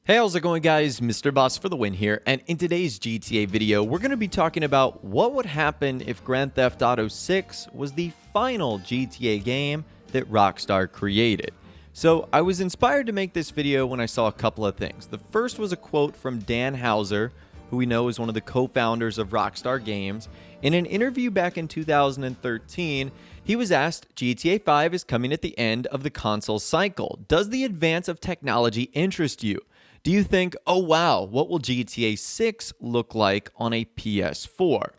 Hey, how's it going, guys? Mr. Boss for the win here, and in today's GTA video, we're going to be talking about what would happen if Grand Theft Auto 6 was the final GTA game that Rockstar created. So, I was inspired to make this video when I saw a couple of things. The first was a quote from Dan Houser, who we know is one of the co-founders of Rockstar Games. In an interview back in 2013, he was asked, GTA 5 is coming at the end of the console cycle. Does the advance of technology interest you? Do you think, oh wow, what will GTA 6 look like on a PS4?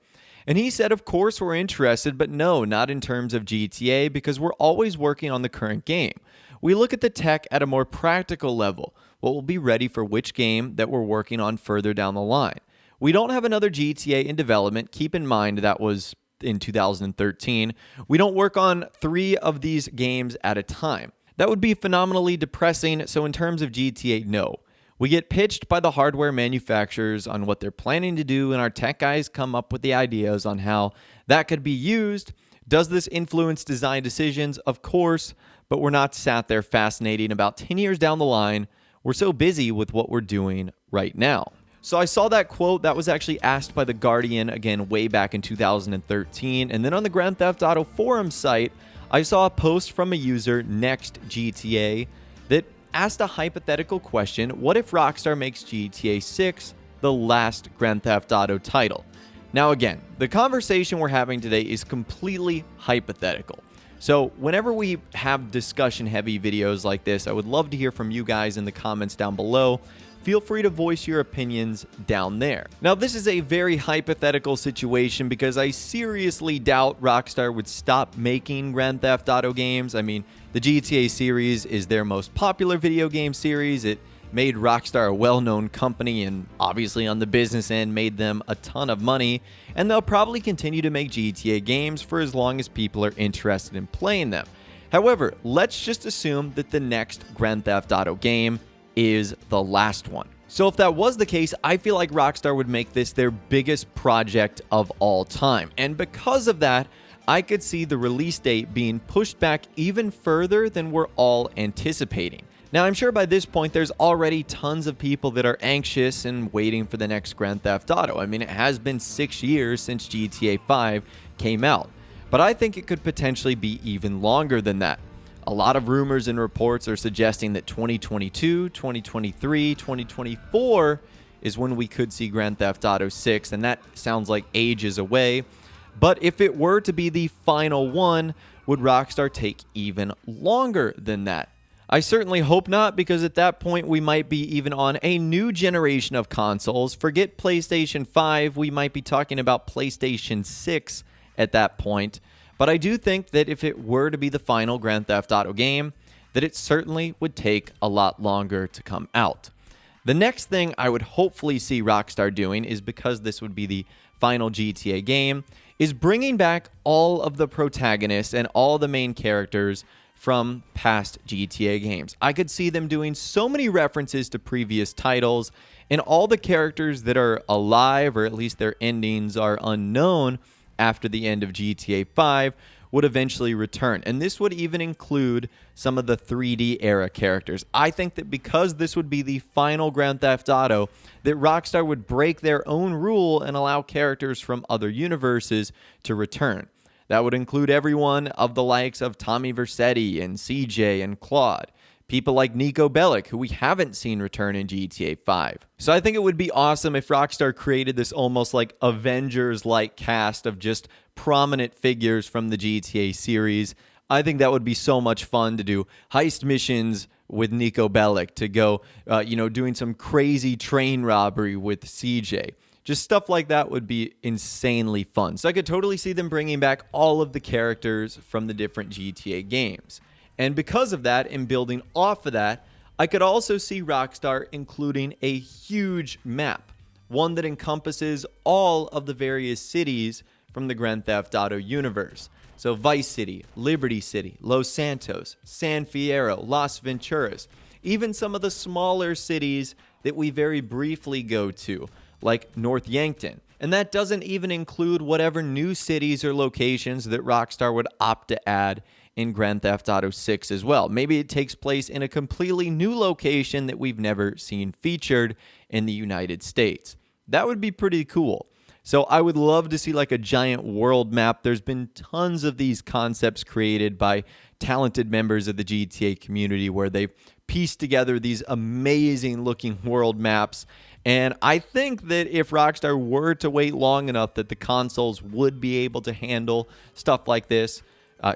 And he said, of course we're interested, but no, not in terms of GTA, because we're always working on the current game. We look at the tech at a more practical level, what will be ready for which game that we're working on further down the line. We don't have another GTA in development. Keep in mind that was in 2013. We don't work on 3 of these games at a time. That would be phenomenally depressing, so in terms of GTA, no. We get pitched by the hardware manufacturers on what they're planning to do, and our tech guys come up with the ideas on how that could be used. Does this influence design decisions? Of course, but we're not sat there fascinating about 10 years down the line. We're so busy with what we're doing right now. So I saw that quote that was actually asked by The Guardian, again, way back in 2013. And then on the Grand Theft Auto forum site, I saw a post from a user, NextGTA, that asked a hypothetical question: what if Rockstar makes GTA 6 the last Grand Theft Auto title? Now again, the conversation we're having today is completely hypothetical. So whenever we have discussion-heavy videos like this, I would love to hear from you guys in the comments down below. Feel free to voice your opinions down there. Now, this is a very hypothetical situation because I seriously doubt Rockstar would stop making Grand Theft Auto games. I mean, the GTA series is their most popular video game series. It made Rockstar a well-known company and obviously on the business end made them a ton of money. And they'll probably continue to make GTA games for as long as people are interested in playing them. However, let's just assume that the next Grand Theft Auto game is the last one. So if that was the case, I feel like Rockstar would make this their biggest project of all time. And because of that, I could see the release date being pushed back even further than we're all anticipating. Now, I'm sure by this point, there's already tons of people that are anxious and waiting for the next Grand Theft Auto. I mean, it has been 6 years since GTA 5 came out, but I think it could potentially be even longer than that. A lot of rumors and reports are suggesting that 2022, 2023, 2024 is when we could see Grand Theft Auto 6, and that sounds like ages away. But if it were to be the final one, would Rockstar take even longer than that? I certainly hope not, because at that point we might be even on a new generation of consoles. Forget PlayStation 5, we might be talking about PlayStation 6 at that point. But I do think that if it were to be the final Grand Theft Auto game, that it certainly would take a lot longer to come out. The next thing I would hopefully see Rockstar doing is, because this would be the final GTA game, is bringing back all of the protagonists and all the main characters from past GTA games. I could see them doing so many references to previous titles, and all the characters that are alive, or at least their endings are unknown after the end of GTA 5, would eventually return. And this would even include some of the 3D era characters. I think that because this would be the final Grand Theft Auto, that Rockstar would break their own rule and allow characters from other universes to return. That would include everyone of the likes of Tommy Vercetti and CJ and Claude. People like Nico Bellic, who we haven't seen return in GTA 5. So I think it would be awesome if Rockstar created this almost like Avengers-like cast of just prominent figures from the GTA series. I think that would be so much fun to do heist missions with Nico Bellic, to go, doing some crazy train robbery with CJ. Just stuff like that would be insanely fun. So I could totally see them bringing back all of the characters from the different GTA games. And because of that, and building off of that, I could also see Rockstar including a huge map, one that encompasses all of the various cities from the Grand Theft Auto universe. So Vice City, Liberty City, Los Santos, San Fierro, Las Venturas, even some of the smaller cities that we very briefly go to, like North Yankton. And that doesn't even include whatever new cities or locations that Rockstar would opt to add in Grand Theft Auto 6 as well. Maybe it takes place in a completely new location that we've never seen featured in the United States. That would be pretty cool. So I would love to see like a giant world map. There's been tons of these concepts created by talented members of the GTA community where they've pieced together these amazing looking world maps. And I think that if Rockstar were to wait long enough that the consoles would be able to handle stuff like this.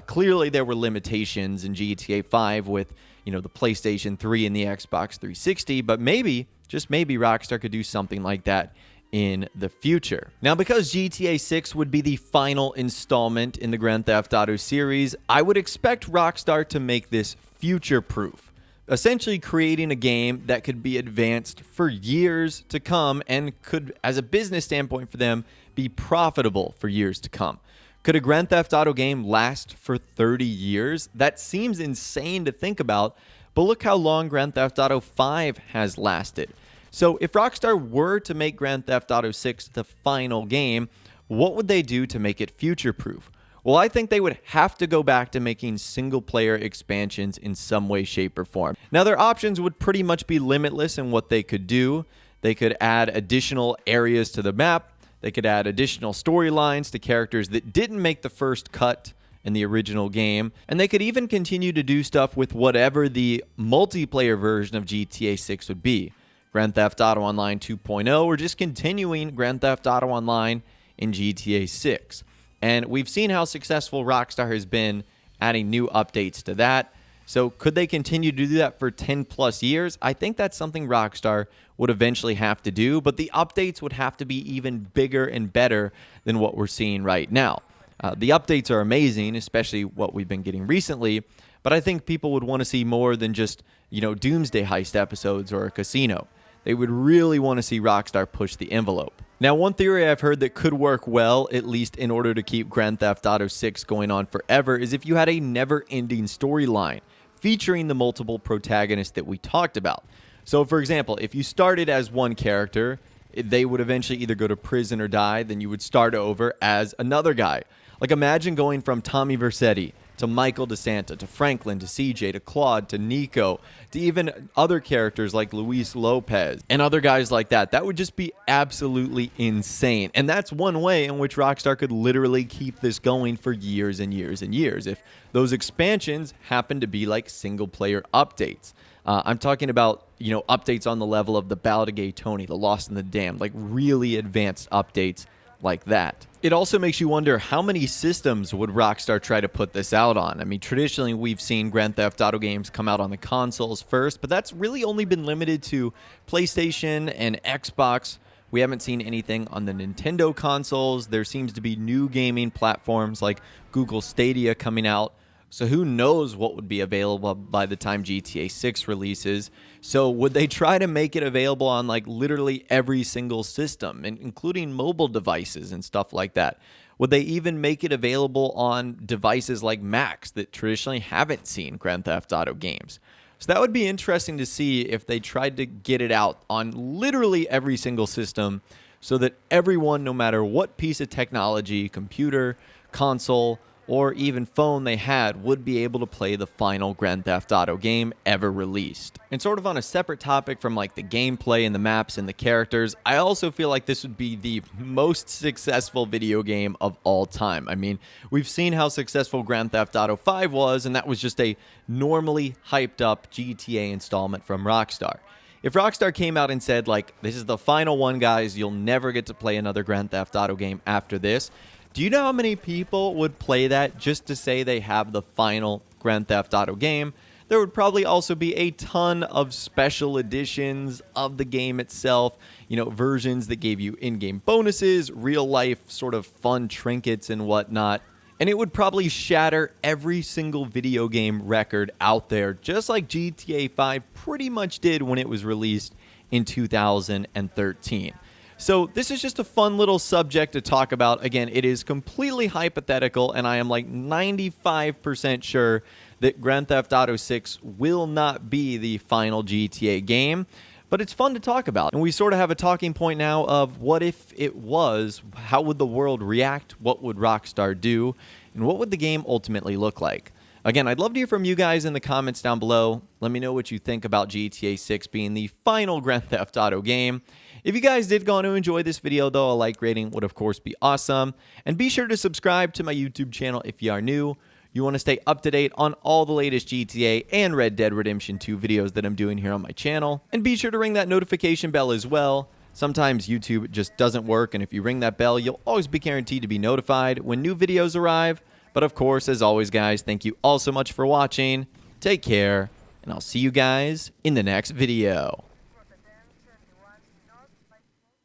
Clearly there were limitations in GTA 5 with, the PlayStation 3 and the Xbox 360, but maybe, just maybe, Rockstar could do something like that in the future. Now, because GTA 6 would be the final installment in the Grand Theft Auto series, I would expect Rockstar to make this future-proof, essentially creating a game that could be advanced for years to come and could, as a business standpoint for them, be profitable for years to come. Could a Grand Theft Auto game last for 30 years? That seems insane to think about, but look how long Grand Theft Auto 5 has lasted. So if Rockstar were to make Grand Theft Auto 6 the final game, what would they do to make it future-proof? Well, I think they would have to go back to making single-player expansions in some way, shape, or form. Now, their options would pretty much be limitless in what they could do. They could add additional areas to the map. They could add additional storylines to characters that didn't make the first cut in the original game. And they could even continue to do stuff with whatever the multiplayer version of GTA 6 would be. Grand Theft Auto Online 2.0, or just continuing Grand Theft Auto Online in GTA 6. And we've seen how successful Rockstar has been adding new updates to that. So could they continue to do that for 10 plus years? I think that's something Rockstar would eventually have to do, but the updates would have to be even bigger and better than what we're seeing right now. The updates are amazing, especially what we've been getting recently, but I think people would want to see more than just, Doomsday Heist episodes or a casino. They would really want to see Rockstar push the envelope. Now, one theory I've heard that could work well, at least in order to keep Grand Theft Auto 6 going on forever, is if you had a never-ending storyline featuring the multiple protagonists that we talked about. So, for example, if you started as one character, they would eventually either go to prison or die, then you would start over as another guy. Like, imagine going from Tommy Vercetti to Michael DeSanta, to Franklin, to CJ, to Claude, to Nico, to even other characters like Luis Lopez and other guys like that. That would just be absolutely insane. And that's one way in which Rockstar could literally keep this going for years and years and years if those expansions happen to be like single-player updates. I'm talking about, updates on the level of the Ballad of Gay Tony, the Lost and the Damned, like really advanced updates like that. It also makes you wonder how many systems would Rockstar try to put this out on. I mean, traditionally we've seen Grand Theft Auto games come out on the consoles first, but that's really only been limited to PlayStation and Xbox. We haven't seen anything on the Nintendo consoles. There seems to be new gaming platforms like Google Stadia coming out. So who knows what would be available by the time GTA 6 releases. So would they try to make it available on like literally every single system, including mobile devices and stuff like that? Would they even make it available on devices like Macs that traditionally haven't seen Grand Theft Auto games? So that would be interesting to see if they tried to get it out on literally every single system so that everyone, no matter what piece of technology, computer, console, or even phone they had, would be able to play the final Grand Theft Auto game ever released. And sort of on a separate topic from like the gameplay and the maps and the characters, I also feel like this would be the most successful video game of all time. I mean, we've seen how successful Grand Theft Auto 5 was, and that was just a normally hyped up GTA installment from Rockstar. If Rockstar came out and said, like, this is the final one, guys, you'll never get to play another Grand Theft Auto game after this, do you know how many people would play that just to say they have the final Grand Theft Auto game? There would probably also be a ton of special editions of the game itself, versions that gave you in-game bonuses, real-life sort of fun trinkets and whatnot. And it would probably shatter every single video game record out there, just like GTA 5 pretty much did when it was released in 2013. So this is just a fun little subject to talk about. Again, it is completely hypothetical, and I am like 95% sure that Grand Theft Auto 6 will not be the final GTA game. But it's fun to talk about. And we sort of have a talking point now of what if it was? How would the world react? What would Rockstar do? And what would the game ultimately look like? Again, I'd love to hear from you guys in the comments down below. Let me know what you think about GTA 6 being the final Grand Theft Auto game. If you guys did go on to enjoy this video, though, a like rating would of course be awesome. And be sure to subscribe to my YouTube channel if you are new. You want to stay up to date on all the latest GTA and Red Dead Redemption 2 videos that I'm doing here on my channel. And be sure to ring that notification bell as well. Sometimes YouTube just doesn't work, and if you ring that bell, you'll always be guaranteed to be notified when new videos arrive. But of course, as always, guys, thank you all so much for watching. Take care, and I'll see you guys in the next video.